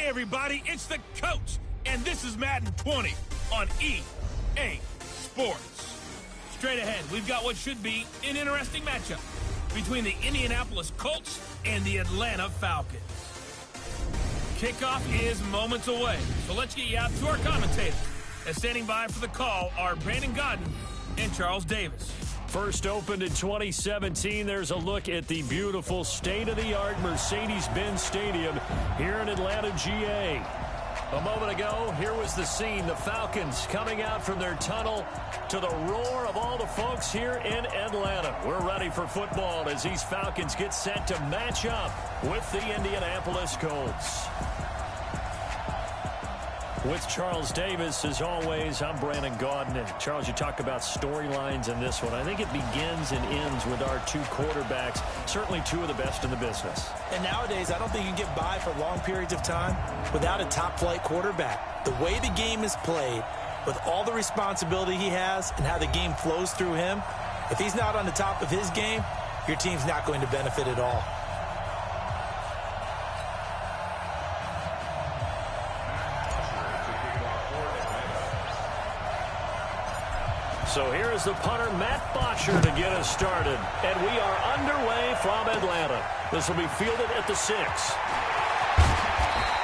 Hey everybody, it's the Coach, and this is Madden 20 on EA Sports. Straight ahead, we've got what should be an interesting matchup between the Indianapolis Colts and the Atlanta Falcons. Kickoff is moments away, so let's get you out to our commentators. And standing by for the call are Brandon Godden and Charles Davis. First opened in 2017, there's a look at the beautiful state-of-the-art Mercedes-Benz Stadium here in Atlanta, GA. A moment ago, here was the scene. The Falcons coming out from their tunnel to the roar of all the folks here in Atlanta. We're ready for football as these Falcons get set to match up with the Indianapolis Colts. With Charles Davis, as always, I'm Brandon Gaudin. And Charles, you talk about storylines in this one. I think it begins and ends with our two quarterbacks, certainly two of the best in the business. And nowadays, I don't think you can get by for long periods of time without a top-flight quarterback. The way the game is played, with all the responsibility he has and how the game flows through him, if he's not on the top of his game, your team's not going to benefit at all. So here is the punter, Matt Botcher, to get us started. And we are underway from Atlanta. This will be fielded at the 6.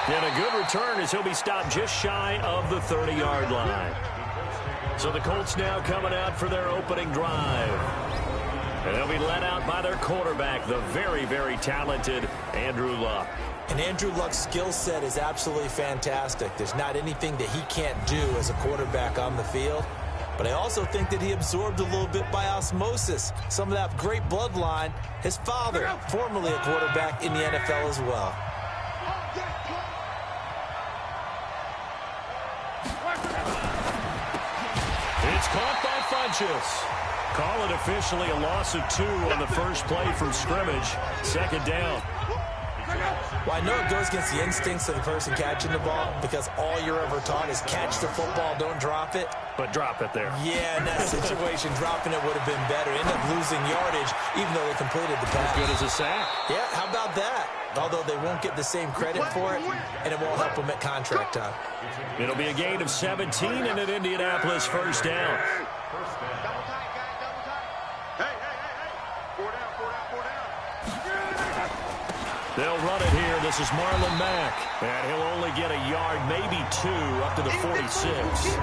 And a good return as he'll be stopped just shy of the 30-yard line. So the Colts now coming out for their opening drive. And they'll be led out by their quarterback, the very, very talented Andrew Luck. And Andrew Luck's skill set is absolutely fantastic. There's not anything that he can't do as a quarterback on the field. But I also think that he absorbed a little bit by osmosis some of that great bloodline. His father, formerly a quarterback in the NFL as well. It's caught by Funchess. Call it officially a loss of 2 on the first play from scrimmage. Second down. Well, I know it goes against the instincts of the person catching the ball because all you're ever taught is catch the football, don't drop it. But drop it there. Yeah, in that situation, dropping it would have been better. End up losing yardage, even though they completed the pass. As good as a sack. Yeah, how about that? Although they won't get the same credit for it, and it won't help them at contract time. It'll be a gain of 17 and an Indianapolis first down. They'll run it here. This is Marlon Mack. And he'll only get a yard, maybe 2, up to the 46.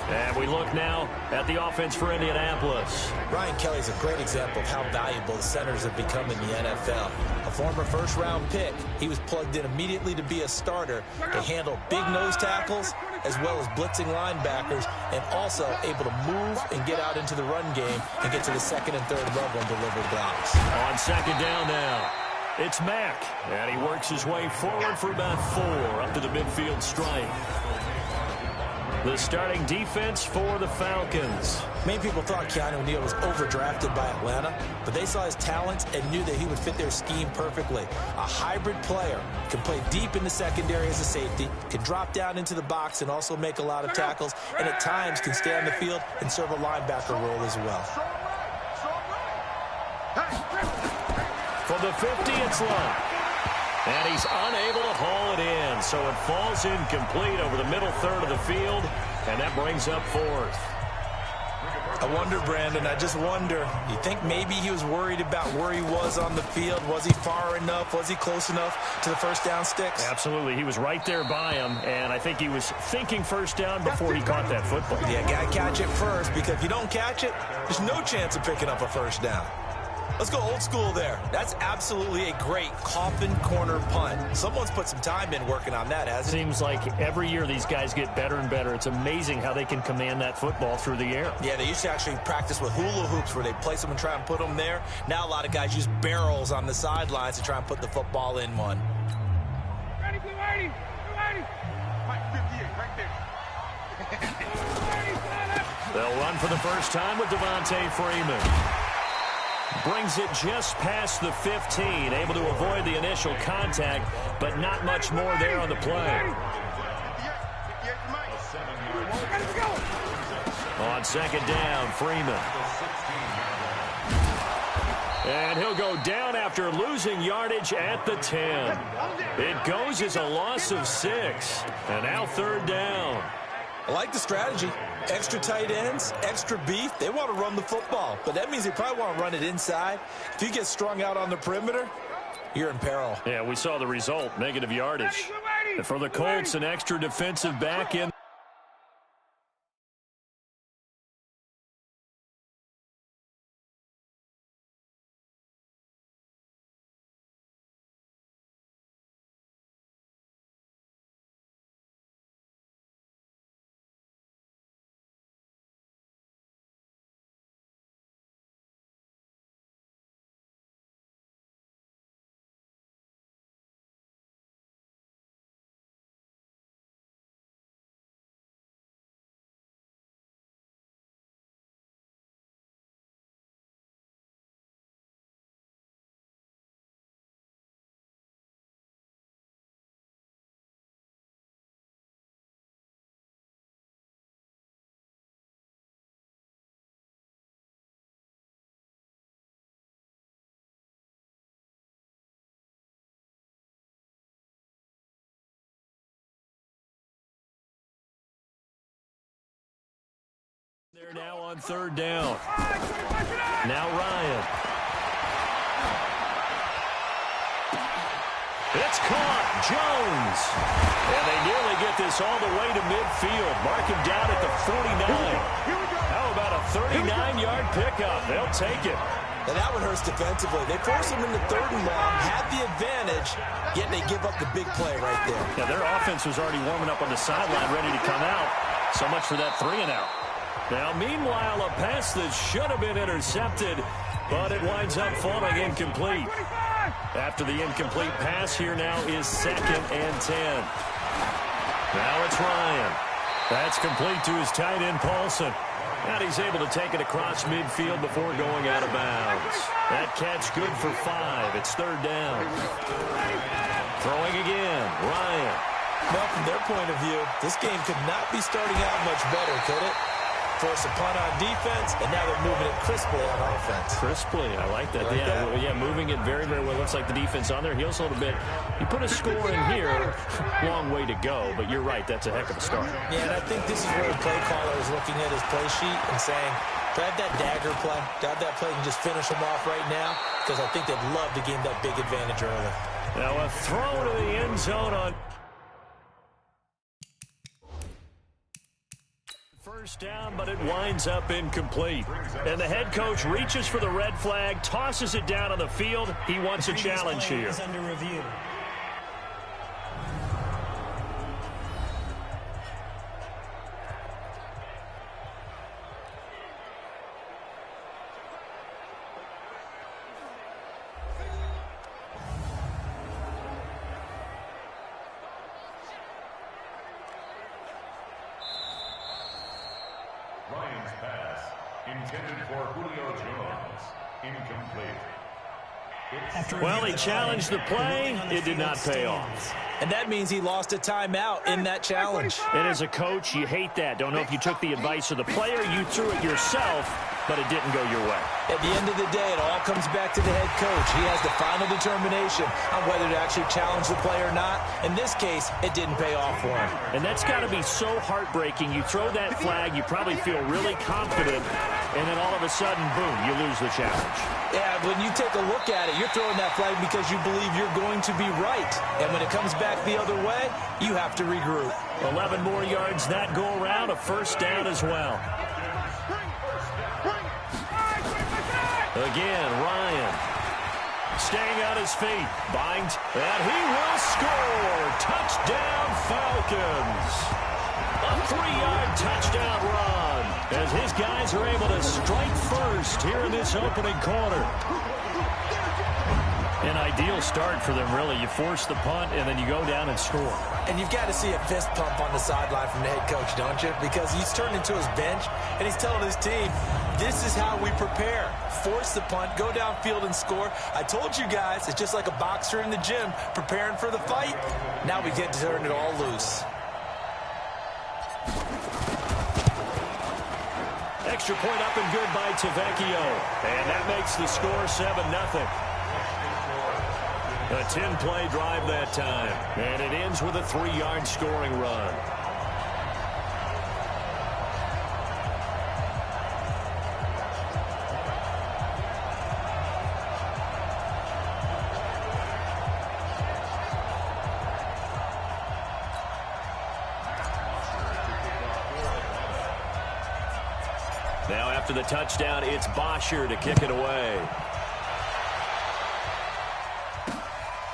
And we look now at the offense for Indianapolis. Ryan Kelly's a great example of how valuable the centers have become in the NFL. A former first-round pick, he was plugged in immediately to be a starter to handle big nose tackles as well as blitzing linebackers, and also able to move and get out into the run game and get to the second and third level and deliver blocks. On second down now, it's Mack, and he works his way forward for about 4 up to the midfield stripe. The starting defense for the Falcons. Many people thought Keanu Neal was overdrafted by Atlanta, but they saw his talents and knew that he would fit their scheme perfectly. A hybrid player, can play deep in the secondary as a safety, can drop down into the box and also make a lot of tackles, and at times can stay on the field and serve a linebacker role as well. From the 50, it's Luck. And he's unable to haul it in, so it falls incomplete over the middle third of the field, and that brings up 4th. I wonder, Brandon, I just wonder, you think maybe he was worried about where he was on the field? Was he far enough? Was he close enough to the first down sticks? Absolutely. He was right there by him, and I think he was thinking first down before he caught that football. Yeah, got to catch it first, because if you don't catch it, there's no chance of picking up a first down. Let's go old school there. That's absolutely a great coffin corner punt. Someone's put some time in working on that, hasn't it? Seems like every year these guys get better and better. It's amazing how they can command that football through the air. Yeah, they used to actually practice with hula hoops where they place them and try and put them there. Now a lot of guys use barrels on the sidelines to try and put the football in one. Ready, blue 80, blue 80. Mike 58, right there. They'll run for the first time with Devontae Freeman. Brings it just past the 15, able to avoid the initial contact, but not much more there on the play. On second down, Freeman. And he'll go down after losing yardage at the 10. It goes as a loss of 6. And now 3rd down. I like the strategy. Extra tight ends, extra beef. They want to run the football, but that means they probably want to run it inside. If you get strung out on the perimeter, you're in peril. Yeah, we saw the result, negative yardage. And for the Colts, an extra defensive back in. They're now on 3rd down. Now Ryan. It's caught. Jones. And they nearly get this all the way to midfield. Mark him down at the 49. How about a 39-yard pickup? They'll take it. And that one hurts defensively. They force him into 3rd and long, had the advantage, yet they give up the big play right there. Yeah, their offense was already warming up on the sideline, ready to come out. So much for that 3-and-out. Now, meanwhile, a pass that should have been intercepted, but it winds up falling incomplete. After the incomplete pass, here now is 2nd and 10. Now it's Ryan. That's complete to his tight end, Paulson. And he's able to take it across midfield before going out of bounds. That catch good for 5. It's 3rd down. Throwing again, Ryan. Well, from their point of view, this game could not be starting out much better, could it? Force a punt on defense, and now they're moving it crisply on offense. Crisply, I like that. Yeah, moving it very, very well. Looks like the defense on their heels a little bit. You put a score in here, long way to go, but you're right, that's a heck of a start. Yeah, and I think this is where the play caller is looking at his play sheet and saying, grab that dagger play, grab that play and just finish them off right now, because I think they'd love to gain that big advantage early. Now a throw to the end zone on first down, but it winds up incomplete. And the head coach reaches for the red flag, tosses it down on the field. He wants a challenge here. Under review. Ryan's pass, intended for Julio Jones, incomplete. Well, he challenged the play. It did not pay off. And that means he lost a timeout in that challenge. And as a coach, you hate that. Don't know if you took the advice of the player, you threw it yourself, but it didn't go your way. At the end of the day, it all comes back to the head coach. He has the final determination on whether to actually challenge the play or not. In this case, it didn't pay off for him. And that's got to be so heartbreaking. You throw that flag, you probably feel really confident, and then all of a sudden, boom, you lose the challenge. Yeah, when you take a look at it, you're throwing that flag because you believe you're going to be right. And when it comes back the other way, you have to regroup. 11 more yards that go around, a first down as well. Again, Ryan staying on his feet, binds, and he will score. Touchdown, Falcons. A 3-yard touchdown run as his guys are able to strike first here in this opening quarter. An ideal start for them, really. You force the punt, and then you go down and score. And you've got to see a fist pump on the sideline from the head coach, don't you? Because he's turned into his bench, and he's telling his team, this is how we prepare. Force the punt, go downfield and score. I told you guys, it's just like a boxer in the gym preparing for the fight. Now we get to turn it all loose. extra point up and good by Tavecchio. And that makes the score 7-0. A 10-play drive that time. And it ends with a 3-yard scoring run. Now after the touchdown, it's Bosher to kick it away.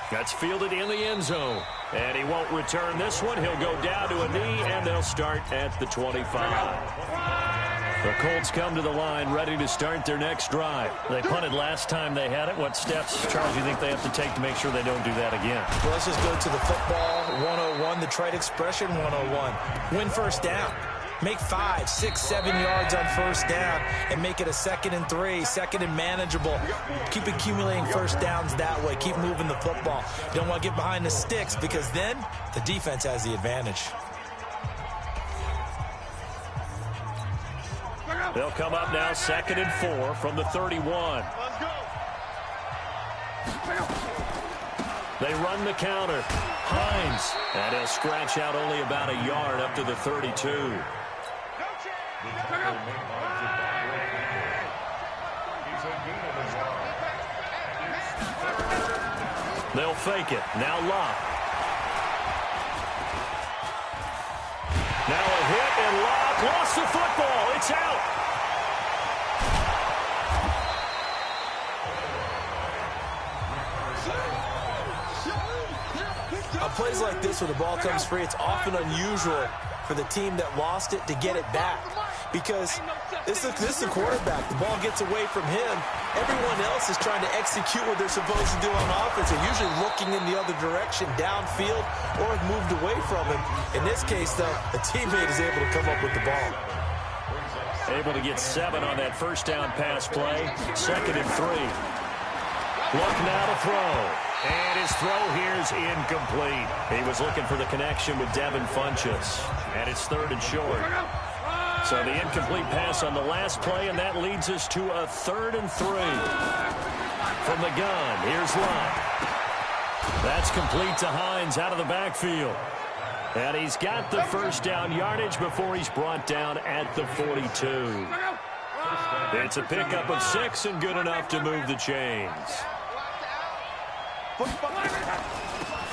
That's fielded in the end zone. And he won't return this one. He'll go down to a knee, and they'll start at the 25. The Colts come to the line ready to start their next drive. They punted last time they had it. What steps, Charles, do you think they have to take to make sure they don't do that again? Well, let's just go to the football 101, the trade expression 101. Win first down. Make 5, 6, 7 yards on first down and make it a 2nd and 3, 2nd and manageable. Keep accumulating first downs that way. Keep moving the football. You don't want to get behind the sticks because then the defense has the advantage. They'll come up now 2nd and 4 from the 31. They run the counter. Hines. And he'll scratch out only about a yard up to the 32. They'll fake it. Now Locke. Now a hit, and Locke lost the football. It's out. On plays like this where the ball comes free, it's often unusual for the team that lost it to get it back. Because this is the quarterback. The ball gets away from him. Everyone else is trying to execute what they're supposed to do on offense. They're usually looking in the other direction, downfield, or have moved away from him. In this case, though, a teammate is able to come up with the ball. Able to get 7 on that first down pass play. 2nd and 3. Look now to throw. And his throw here's incomplete. He was looking for the connection with Devin Funchess. And it's 3rd and short. So the incomplete pass on the last play, and that leads us to a 3rd and 3. From the gun, here's Locke. That's complete to Hines out of the backfield. And he's got the first down yardage before he's brought down at the 42. It's a pickup of 6 and good enough to move the chains.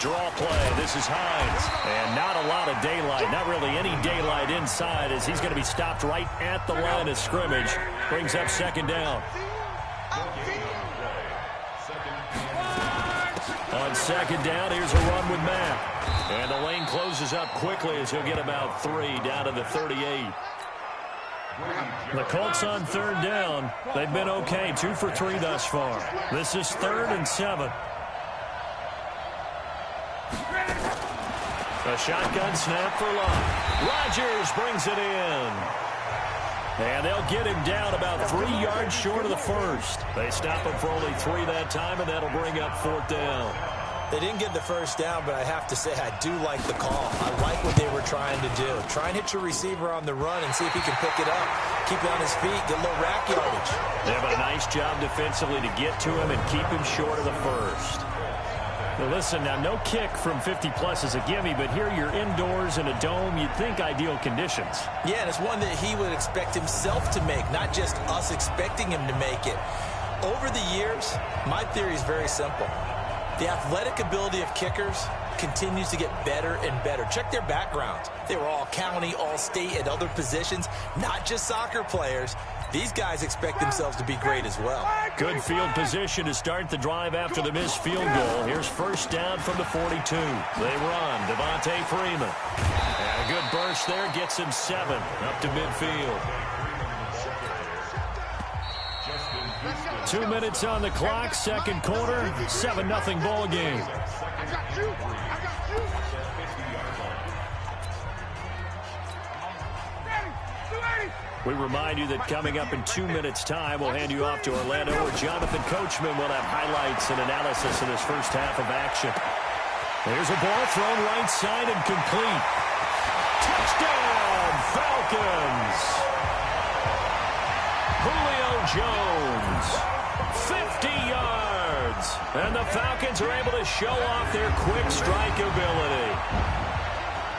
Draw play. This is Hines. And not a lot of daylight. Not really any daylight inside as he's going to be stopped right at the line of scrimmage. Brings up 2nd down. On 2nd down, here's a run with Matt. And the lane closes up quickly as he'll get about 3 down to the 38. The Colts on 3rd down. They've been okay. 2 for 3 thus far. This is 3rd and 7. A shotgun snap for Locke. Rodgers brings it in. And they'll get him down about 3 yards short of the first. They stop him for only 3 that time, and that'll bring up 4th down. They didn't get the first down, but I have to say I do like the call. I like what they were trying to do. Try and hit your receiver on the run and see if he can pick it up. Keep it on his feet, get a little rack yardage. They have a nice job defensively to get to him and keep him short of the first. Now listen, now no kick from 50-plus is a gimme, but here you're indoors in a dome. You'd think ideal conditions. Yeah, and it's one that he would expect himself to make, not just us expecting him to make it. Over the years, my theory is very simple. The athletic ability of kickers continues to get better and better. Check their backgrounds. They were all county, all state, at other positions, not just soccer players. These guys expect themselves to be great as well. Good field position to start the drive after the missed field goal. Here's first down from the 42. They run. Devontae Freeman. And a good burst there gets him 7 up to midfield. 2 minutes on the clock, 2nd quarter, 7-0 ball game. We remind you that coming up in 2 minutes' time, we'll hand you off to Orlando, where Jonathan Coachman will have highlights and analysis of this first half of action. There's a ball thrown right side and complete. Touchdown, Falcons! Jones. 50 yards. And the Falcons are able to show off their quick strike ability.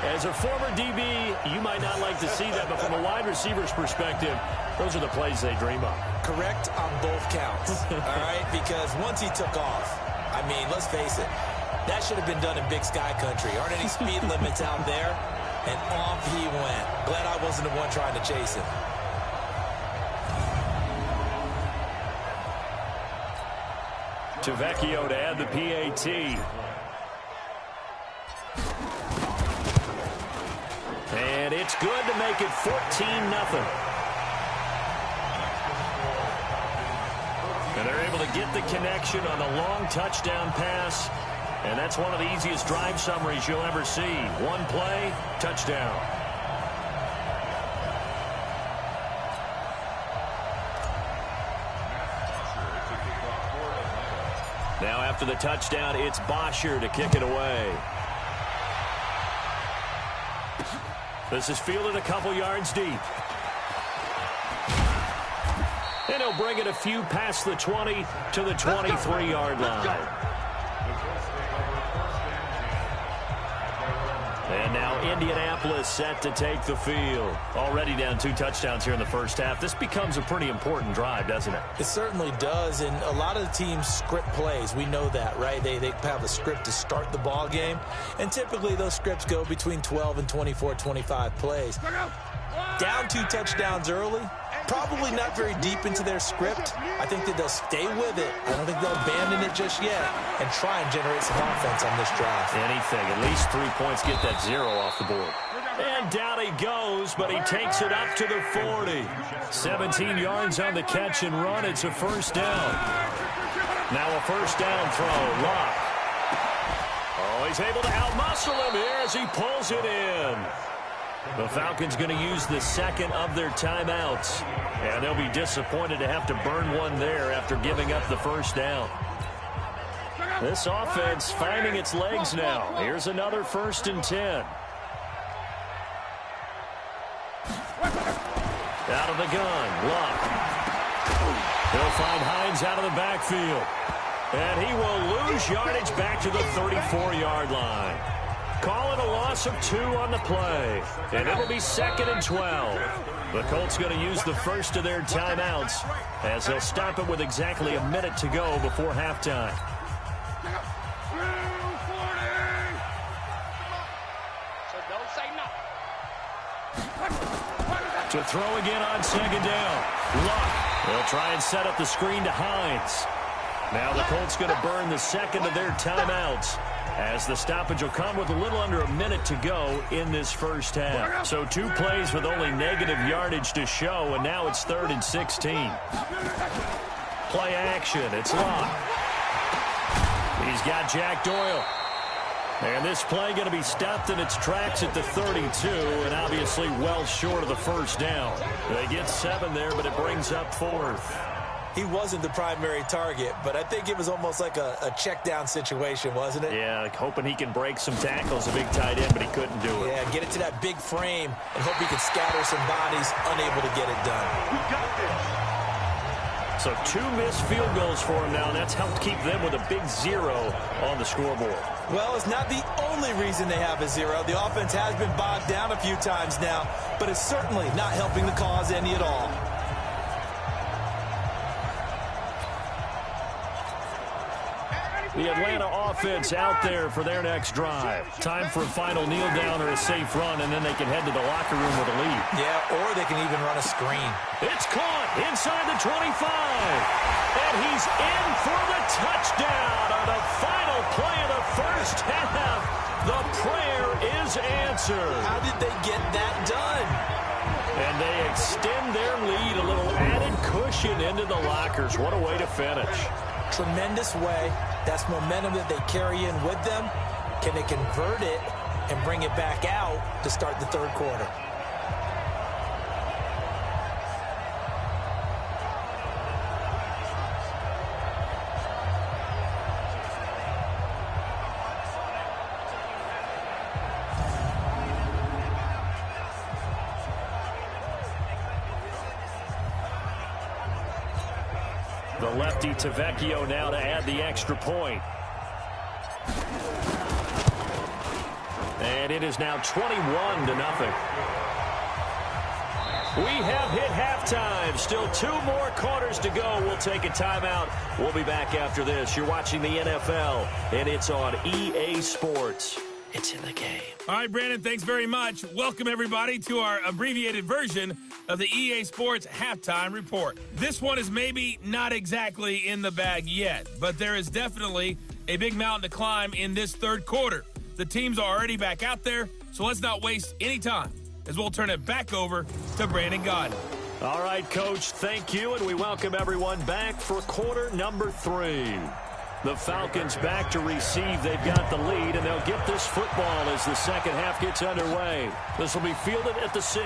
As a former DB, you might not like to see that, but from a wide receiver's perspective, those are the plays they dream of. Correct on both counts, all right? Because once he took off, I mean, let's face it, that should have been done in Big Sky Country. Aren't any speed limits out there? And off he went. Glad I wasn't the one trying to chase him. Vecchio to add the PAT. And it's good to make it 14-0. And they're able to get the connection on the long touchdown pass. And that's one of the easiest drive summaries you'll ever see. One play, touchdown. Now after the touchdown, it's Bosher to kick it away. This is fielded a couple yards deep. And he'll bring it a few past the 20 to the 23-yard line. And now Indianapolis set to take the field. Already down 2 touchdowns here in the first half. This becomes a pretty important drive, doesn't it? It certainly does, and a lot of the teams script plays. We know that, right? They have a script to start the ball game, and typically those scripts go between 12 and 24, 25 plays. Down 2 touchdowns early, probably not very deep into their script. I think that they'll stay with it. I don't think they'll abandon it just yet and try and generate some offense on this drive. Anything, at least 3 points, get that 0 off the board. And down he goes, but he takes it up to the 40. 17 yards on the catch and run. It's a first down. Now a first down throw. Lock. Oh, he's able to outmuscle him here as he pulls it in. The Falcons going to use the second of their timeouts. And they'll be disappointed to have to burn one there after giving up the first down. This offense finding its legs now. Here's another 1st and 10. Out of the gun, Luck. He'll find Hines out of the backfield. And he will lose yardage back to the 34-yard line. Call it a loss of 2 on the play. And it'll be 2nd and 12. The Colts going to use the first of their timeouts as they'll stop it with exactly a minute to go before halftime. To throw again on 2nd down. Luck. They'll try and set up the screen to Hines. Now the Colts going to burn the second of their timeouts as the stoppage will come with a little under a minute to go in this first half. So 2 plays with only negative yardage to show, and now it's 3rd and 16. Play action. It's Luck. He's got Jack Doyle. And this play going to be stopped in its tracks at the 32, and obviously well short of the first down. They get 7 there, but it brings up 4th. He wasn't the primary target, but I think it was almost like a check down situation, wasn't it? Yeah, like hoping he can break some tackles, a big tight end, but he couldn't do it. Yeah, get it to that big frame and hope he can scatter some bodies, unable to get it done. We got this. So 2 missed field goals for him now, and that's helped keep them with a big 0 on the scoreboard. Well, it's not the only reason they have a 0. The offense has been bogged down a few times now, but it's certainly not helping the cause any at all. The Atlanta offense out there for their next drive. Time for a final kneel down or a safe run, and then they can head to the locker room with a lead. Yeah, or they can even run a screen. It's caught inside the 25. And he's in for the touchdown on the final play of the first half. The prayer is answered. How did they get that done? And they extend their lead, a little added cushion into the lockers. What a way to finish. Tremendous way. That's momentum that they carry in with them. Can they convert it and bring it back out to start the 3rd quarter? The lefty to Vecchio now to add the extra point. And it is now 21-0. We have hit halftime. Still 2 more quarters to go. We'll take a timeout. We'll be back after this. You're watching the NFL, and it's on EA Sports. It's in the game. All right, Brandon, thanks very much. Welcome, everybody, to our abbreviated version of the EA Sports Halftime Report. This one is maybe not exactly in the bag yet, but there is definitely a big mountain to climb in this third quarter. The teams are already back out there, so let's not waste any time, as we'll turn it back over to Brandon Gaudin. All right, Coach, thank you, and we welcome everyone back for quarter number 3. The Falcons back to receive. They've got the lead, and they'll get this football as the second half gets underway. This will be fielded at the 6.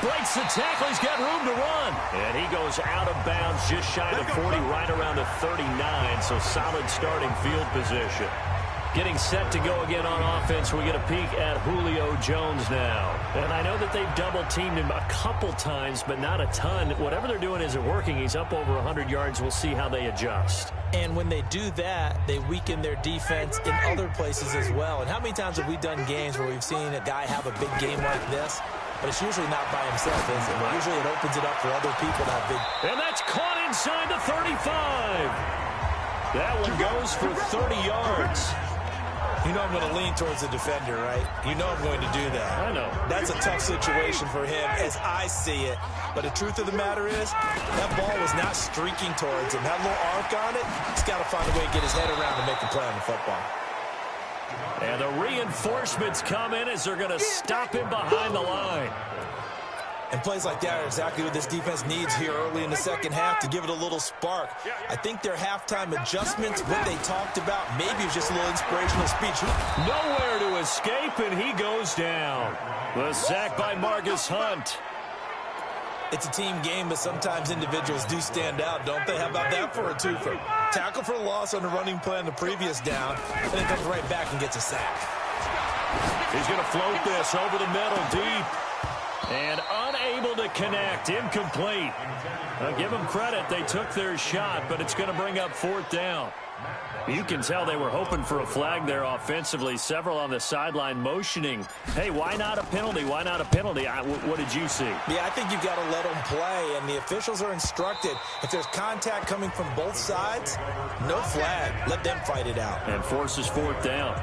Breaks the tackle. He's got room to run. And he goes out of bounds just shy of the 40, right around the 39, so solid starting field position. Getting set to go again on offense. We get a peek at Julio Jones now. And I know that they've double-teamed him a couple times, but not a ton. Whatever they're doing isn't working. He's up over 100 yards. We'll see how they adjust. And when they do that, they weaken their defense in other places as well. And how many times have we done games where we've seen a guy have a big game like this? But it's usually not by himself, is it? Usually it opens it up for other people to have big... And that's caught inside the 35. That one goes for 30 yards. You know I'm going to lean towards the defender, right? You know I'm going to do that. I know. That's a tough situation for him as I see it. But the truth of the matter is, that ball was not streaking towards him. That little arc on it, he's got to find a way to get his head around and make a play on the football. And the reinforcements come in as they're going to stop him behind the line. And plays like that are exactly what this defense needs here early in the second half to give it a little spark. I think their halftime adjustments, what they talked about, maybe it was just a little inspirational speech. Nowhere to escape, and he goes down. The sack by Marcus Hunt. It's a team game, but sometimes individuals do stand out, don't they? How about that for a twofer? Tackle for loss on the running play on the previous down, and then comes right back and gets a sack. He's going to float this over the middle deep. And unable to connect, incomplete. I'll give them credit, they took their shot, but it's going to bring up 4th down. You can tell they were hoping for a flag there offensively. Several on the sideline motioning, hey, why not a penalty? Why not a penalty? What did you see? Yeah, I think you've got to let them play, and the officials are instructed. If there's contact coming from both sides, no flag. Let them fight it out. And forces 4th down.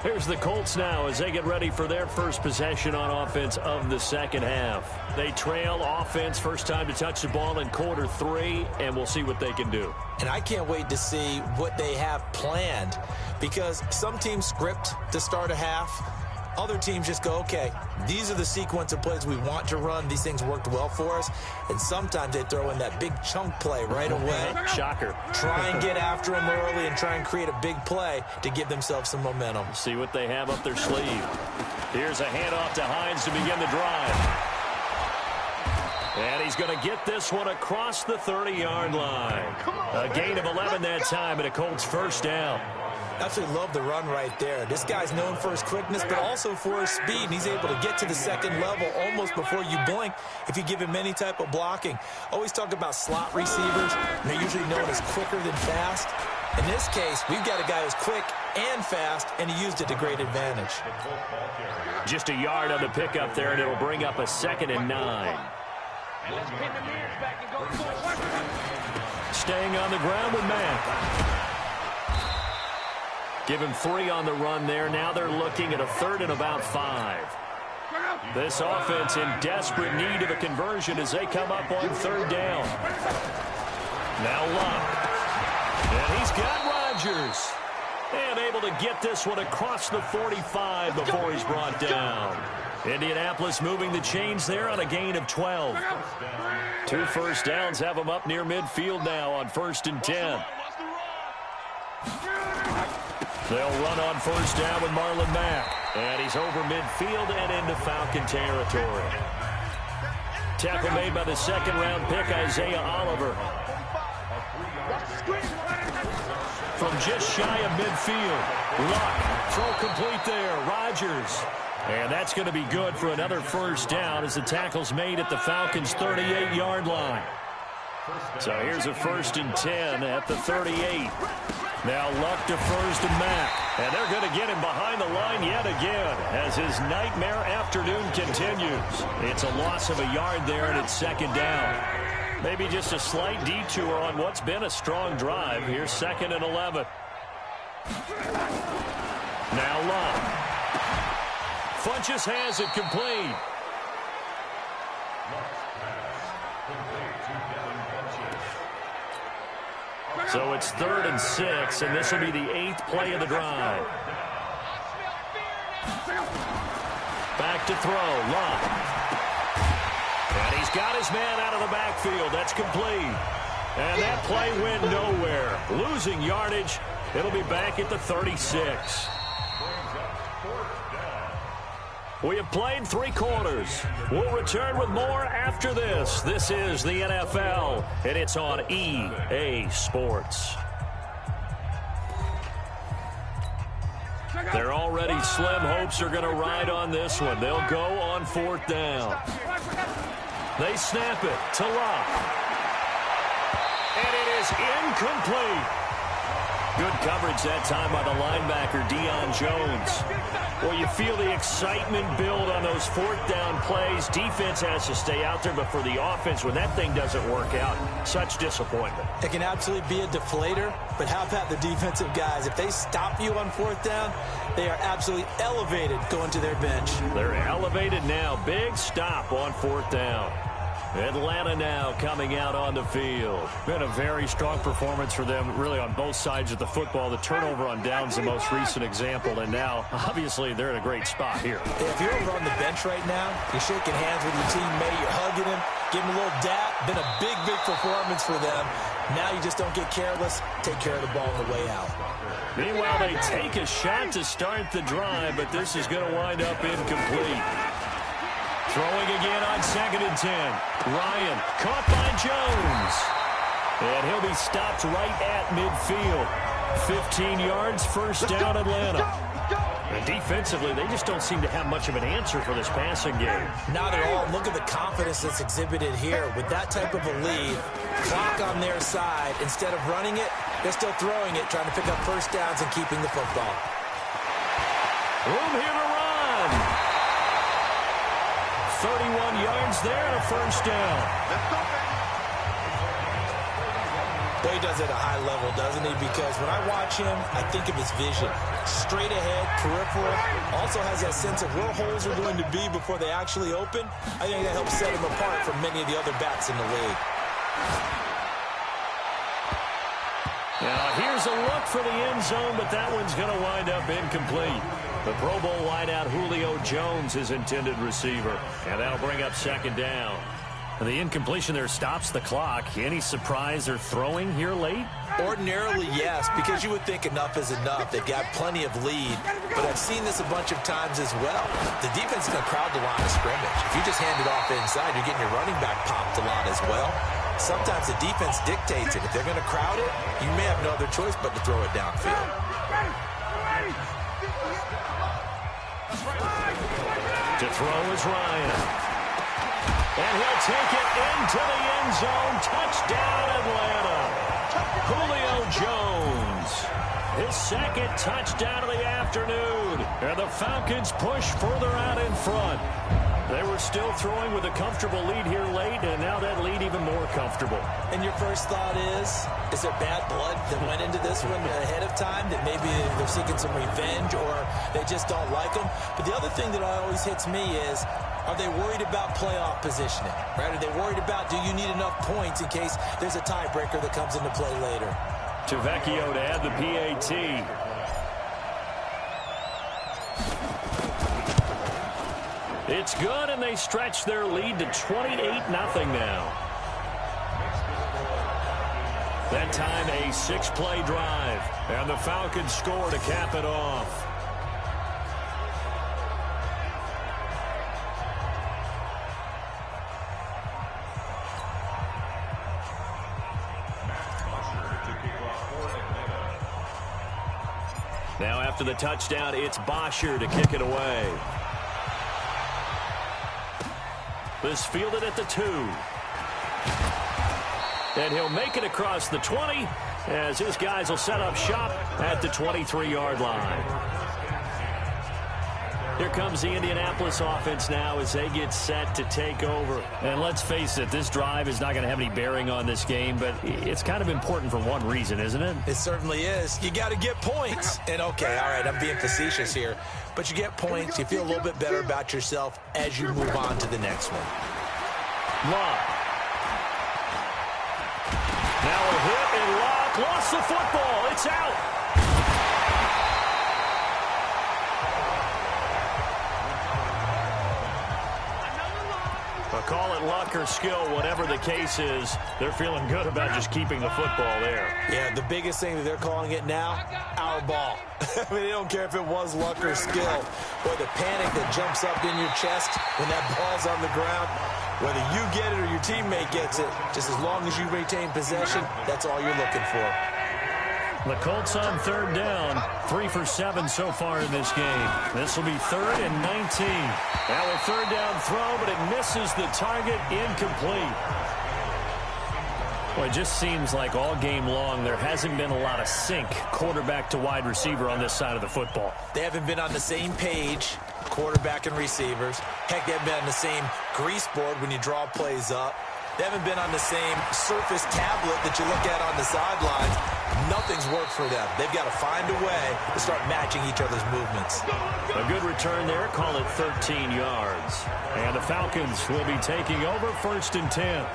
Here's the Colts now as they get ready for their first possession on offense of the second half. They trail offense, first time to touch the ball in quarter 3, and we'll see what they can do. And I can't wait to see what they have planned, because some teams script to start a half. Other teams just go, okay, these are the sequence of plays we want to run. These things worked well for us. And sometimes they throw in that big chunk play right away. Shocker. Try and get after them early and try and create a big play to give themselves some momentum. See what they have up their sleeve. Here's a handoff to Hines to begin the drive. And he's going to get this one across the 30-yard line. A gain of 11 that time, and a Colts first down. Absolutely love the run right there. This guy's known for his quickness, but also for his speed. And he's able to get to the second level almost before you blink if you give him any type of blocking. Always talk about slot receivers. And they're usually known as quicker than fast. In this case, we've got a guy who's quick and fast, and he used it to great advantage. Just a yard on the pickup there, and it'll bring up a 2nd and 9. Staying on the ground with Mack. Give him 3 on the run there. Now they're looking at a 3rd and about 5. This offense in desperate need of a conversion as they come up on 3rd down. Now Luck. And he's got Rodgers. And able to get this one across the 45 before he's brought down. Indianapolis moving the chains there on a gain of 12. 2 first downs have them up near midfield now on 1st and 10. They'll run on 1st down with Marlon Mack. And he's over midfield and into Falcon territory. Tackle made by the 2nd-round pick, Isaiah Oliver. From just shy of midfield. Luck, throw complete there. Rodgers. And that's going to be good for another first down as the tackle's made at the Falcons' 38-yard line. So here's a 1st and 10 at the 38. Now Luck defers to Mack. And they're going to get him behind the line yet again as his nightmare afternoon continues. It's a loss of a yard there, and it's 2nd down. Maybe just a slight detour on what's been a strong drive. Here's 2nd and 11. Now Luck. Funches has it complete. So it's 3rd and 6, and this will be the 8th play of the drive. Back to throw, Luck. And he's got his man out of the backfield. That's complete. And that play went nowhere. Losing yardage. It'll be back at the 36. We have played 3 quarters. We'll return with more after this. This is the NFL, and it's on EA Sports. They're already slim hopes are going to ride on this one. They'll go on 4th down. They snap it to Luck. And it is incomplete. Good coverage that time by the linebacker, Deion Jones. Well, you feel the excitement build on those 4th down plays. Defense has to stay out there, but for the offense, when that thing doesn't work out, such disappointment. It can absolutely be a deflator, but how about the defensive guys? If they stop you on 4th down, they are absolutely elevated going to their bench. They're elevated now. Big stop on 4th down. Atlanta now coming out on the field. Been a very strong performance for them, really, on both sides of the football. The turnover on downs the most recent example, and now, obviously, they're in a great spot here. If you're over on the bench right now, you're shaking hands with your teammate, you're hugging him, giving him a little dap. Been a big, big performance for them. Now you just don't get careless. Take care of the ball on the way out. Meanwhile, they take a shot to start the drive, but this is going to wind up incomplete. Throwing again on 2nd and 10. Ryan caught by Jones. And he'll be stopped right at midfield. 15 yards, 1st down Atlanta. And defensively, they just don't seem to have much of an answer for this passing game. Not at all. Look at the confidence that's exhibited here. With that type of a lead, clock on their side, instead of running it, they're still throwing it, trying to pick up 1st downs and keeping the football. Room here to run. 31 yards there and a 1st down. Well, he does it at a high level, doesn't he? Because when I watch him, I think of his vision. Straight ahead, peripheral. Also has that sense of where holes are going to be before they actually open. I think that helps set him apart from many of the other backs in the league. Now, here's a look for the end zone, but that one's going to wind up incomplete. The Pro Bowl wideout Julio Jones is intended receiver, and that'll bring up 2nd down. And the incompletion there stops the clock. Any surprise they're throwing here late? Ordinarily, yes, because you would think enough is enough. They've got plenty of lead, but I've seen this a bunch of times as well. The defense is going to crowd the line of scrimmage. If you just hand it off inside, you're getting your running back popped a lot as well. Sometimes the defense dictates it. If they're going to crowd it, you may have no other choice but to throw it downfield. To throw is Ryan. And he'll take it into the end zone. Touchdown, Atlanta. Julio Jones. His 2nd touchdown of the afternoon. And the Falcons push further out in front. They were still throwing with a comfortable lead here late, and now that lead even more comfortable. And your first thought is there bad blood that went into this one ahead of time, that maybe they're seeking some revenge or they just don't like them? But the other thing that always hits me is, are they worried about playoff positioning? Right? Are they worried about, do you need enough points in case there's a tiebreaker that comes into play later? To Vecchio to add the PAT. It's good, and they stretch their lead to 28-0 now. That time, a 6-play drive, and the Falcons score to cap it off. Now, after the touchdown, it's Bosher to kick it away. This fielded at the 2. And he'll make it across the 20 as his guys will set up shop at the 23-yard line. Here comes the Indianapolis offense now as they get set to take over. And let's face it, this drive is not going to have any bearing on this game, but it's kind of important for one reason, isn't it? It certainly is. You got to get points. And, okay, all right, I'm being facetious here. But you get points, you feel a little bit better about yourself as you move on to the next one. Locke. Now a hit, and Locke lost the football. It's out. Call it luck or skill, whatever the case is, they're feeling good about just keeping the football there. Yeah, the biggest thing that they're calling it now, our ball. I mean, they don't care if it was luck or skill. Boy, the panic that jumps up in your chest when that ball's on the ground, whether you get it or your teammate gets it, just as long as you retain possession, that's all you're looking for. The Colts on third down, 3 for 7 so far in this game. This will be 3rd and 19. Now a third down throw, but it misses the target, incomplete. Well, it just seems like all game long there hasn't been a lot of sync quarterback to wide receiver on this side of the football. They haven't been on the same page, quarterback and receivers. Heck, they haven't been on the same grease board when you draw plays up. They haven't been on the same surface tablet that you look at on the sidelines. Nothing's worked for them. They've got to find a way to start matching each other's movements. A good return there. Call it 13 yards. And the Falcons will be taking over 1st and 10.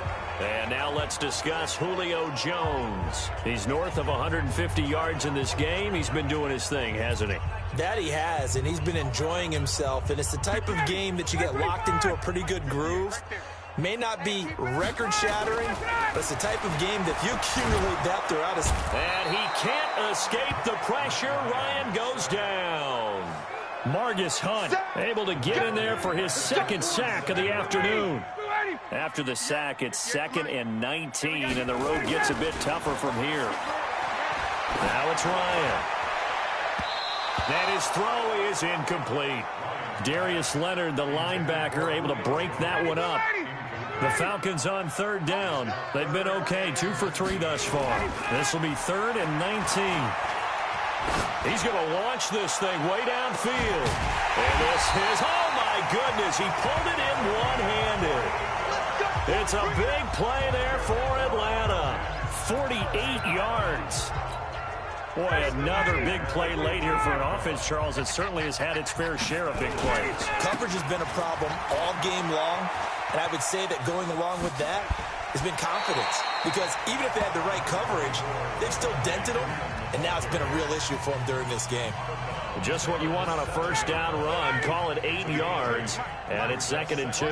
And now let's discuss Julio Jones. He's north of 150 yards in this game. He's been doing his thing, hasn't he? That he has, and he's been enjoying himself. And it's the type of game that you get locked into a pretty good groove. May not be record-shattering, but it's the type of game that if you accumulate that throughout his... And he can't escape the pressure. Ryan goes down. Margus Hunt able to get in there for his 2nd sack of the afternoon. After the sack, it's 2nd and 19, and the road gets a bit tougher from here. Now it's Ryan. And his throw is incomplete. Darius Leonard, the linebacker, able to break that one up. The Falcons on third down. They've been okay, 2 for 3 thus far. This will be 3rd and 19. He's going to launch this thing way downfield. And this is, oh my goodness, he pulled it in one-handed. It's a big play there for Atlanta. 48 yards. Boy, another big play late here for an offense, Charles. It certainly has had its fair share of big plays. Coverage has been a problem all game long, and I would say that going along with that has been confidence. Because even if they had the right coverage, they've still dented them, and now it's been a real issue for them during this game. Just what you want on a first down run. Call it 8 yards, and it's 2nd and 2.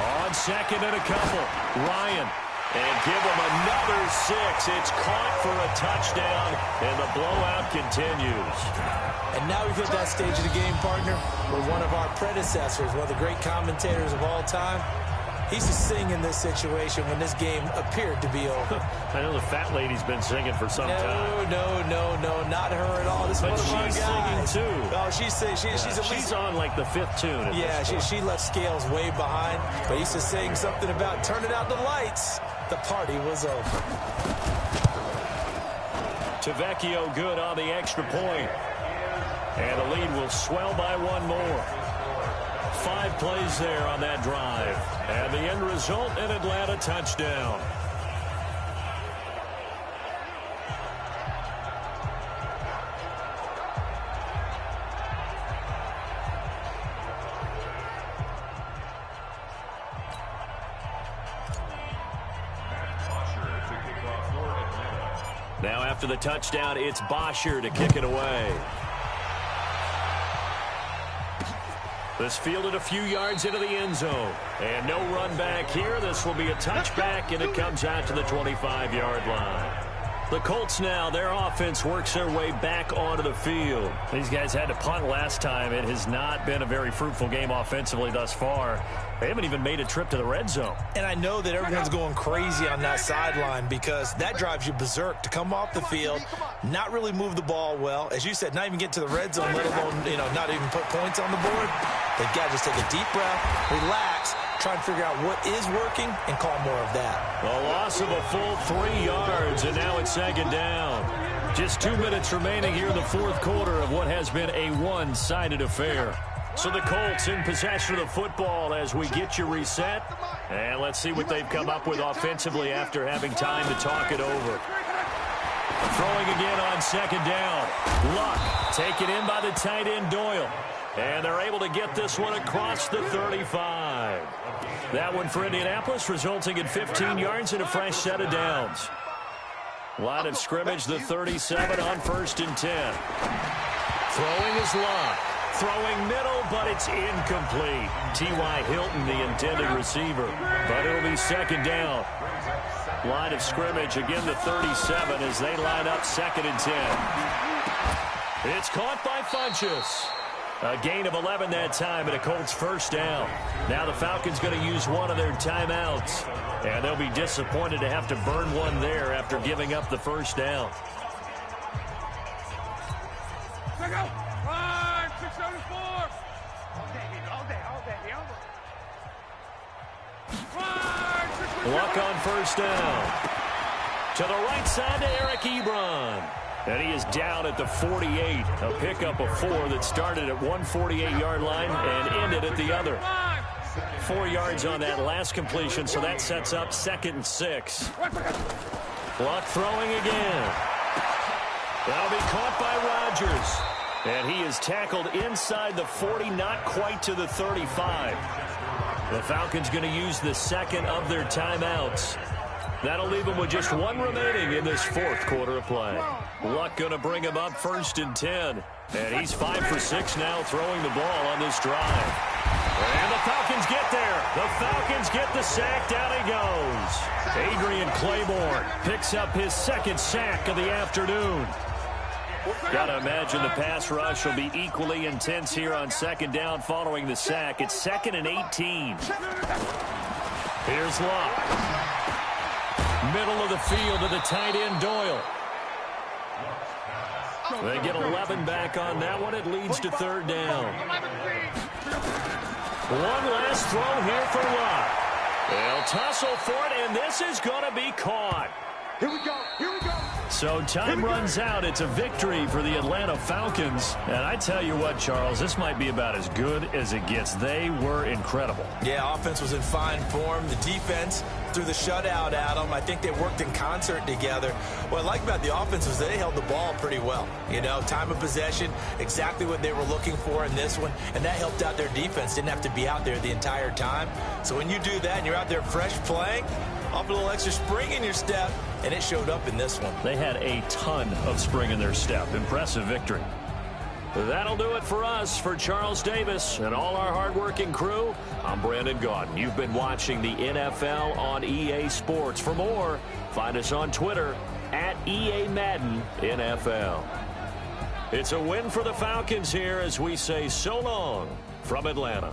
On 2nd and a couple, Ryan. And give them another 6. It's caught for a touchdown, and the blowout continues. And now we've hit that stage of the game, partner, where one of our predecessors, one of the great commentators of all time, he used to sing in this situation when this game appeared to be over. I know the fat lady's been singing for some time. No, not her at all. This is one of our guys. Singing too. Oh, she's on like the 5th tune. Yeah, she left Scales way behind, but he used to sing something about turning out the lights. The party was over. Tavecchio good on the extra point. And the lead will swell by 1 more. 5 plays there on that drive. And the end result, an Atlanta touchdown. Now after the touchdown, it's Bosher to kick it away. This fielded a few yards into the end zone. And no run back here. This will be a touchback, and it comes out to the 25-yard line. The Colts now, their offense works their way back onto the field. These guys had to punt last time. It has not been a very fruitful game offensively thus far. They haven't even made a trip to the red zone. And I know that everyone's going crazy on that sideline because that drives you berserk to come off the field, not really move the ball well. As you said, not even get to the red zone, let alone, not even put points on the board. They've got to just take a deep breath, relax, try and figure out what is working, and call more of that. A loss of a full 3 yards, and now it's second down. Just 2 minutes remaining here in the fourth quarter of what has been a one-sided affair. So the Colts in possession of the football as we get you reset. And let's see what they've come up with offensively after having time to talk it over. Throwing again on second down. Luck taken in by the tight end Doyle. And they're able to get this one across the 35. That one for Indianapolis resulting in 15 yards and a fresh set of downs. Line of scrimmage, the 37 on 1st and 10. Throwing is Luck. Throwing middle, but it's incomplete. T.Y. Hilton, the intended receiver. But it'll be second down. Line of scrimmage, again the 37 as they line up 2nd and 10. It's caught by Funchess. A gain of 11 that time and a Colts first down. Now the Falcons going to use one of their timeouts. And they'll be disappointed to have to burn one there after giving up the first down. Check out. 674. All day. Luck on first down. To the right side to Eric Ebron. And he is down at the 48. A pickup of 4 that started at 148-yard line and ended at the other. 4 yards on that last completion, so that sets up 2nd and 6. Luck throwing again. That'll be caught by Rodgers. And he is tackled inside the 40, not quite to the 35. The Falcons going to use the second of their timeouts. That'll leave them with just one remaining in this fourth quarter of play. Luck going to bring him up 1st and 10. And he's 5 for 6 now throwing the ball on this drive. And the Falcons get there. The Falcons get the sack. Down he goes. Adrian Claiborne picks up his 2nd sack of the afternoon. Got to imagine the pass rush will be equally intense here on 2nd down following the sack. It's 2nd and 18. Here's Luck. Middle of the field to the tight end Doyle. They get 11 back on that one. It leads to 3rd down. One last throw here for Luck. They'll tussle for it, and this is going to be caught. Here we go. So time runs out. It's a victory for the Atlanta Falcons. And I tell you what, Charles, this might be about as good as it gets. They were incredible. Yeah, offense was in fine form. The defense threw the shutout at them. I think they worked in concert together. What I like about the offense was they held the ball pretty well. You know, time of possession, exactly what they were looking for in this one. And that helped out their defense. Didn't have to be out there the entire time. So when you do that and you're out there fresh playing, off a little extra spring in your step, and it showed up in this one. They had a ton of spring in their step. Impressive victory. That'll do it for us. For Charles Davis and all our hardworking crew, I'm Brandon Gaudin. You've been watching the NFL on EA Sports. For more, find us on Twitter at EA Madden NFL. It's a win for the Falcons here as we say so long from Atlanta.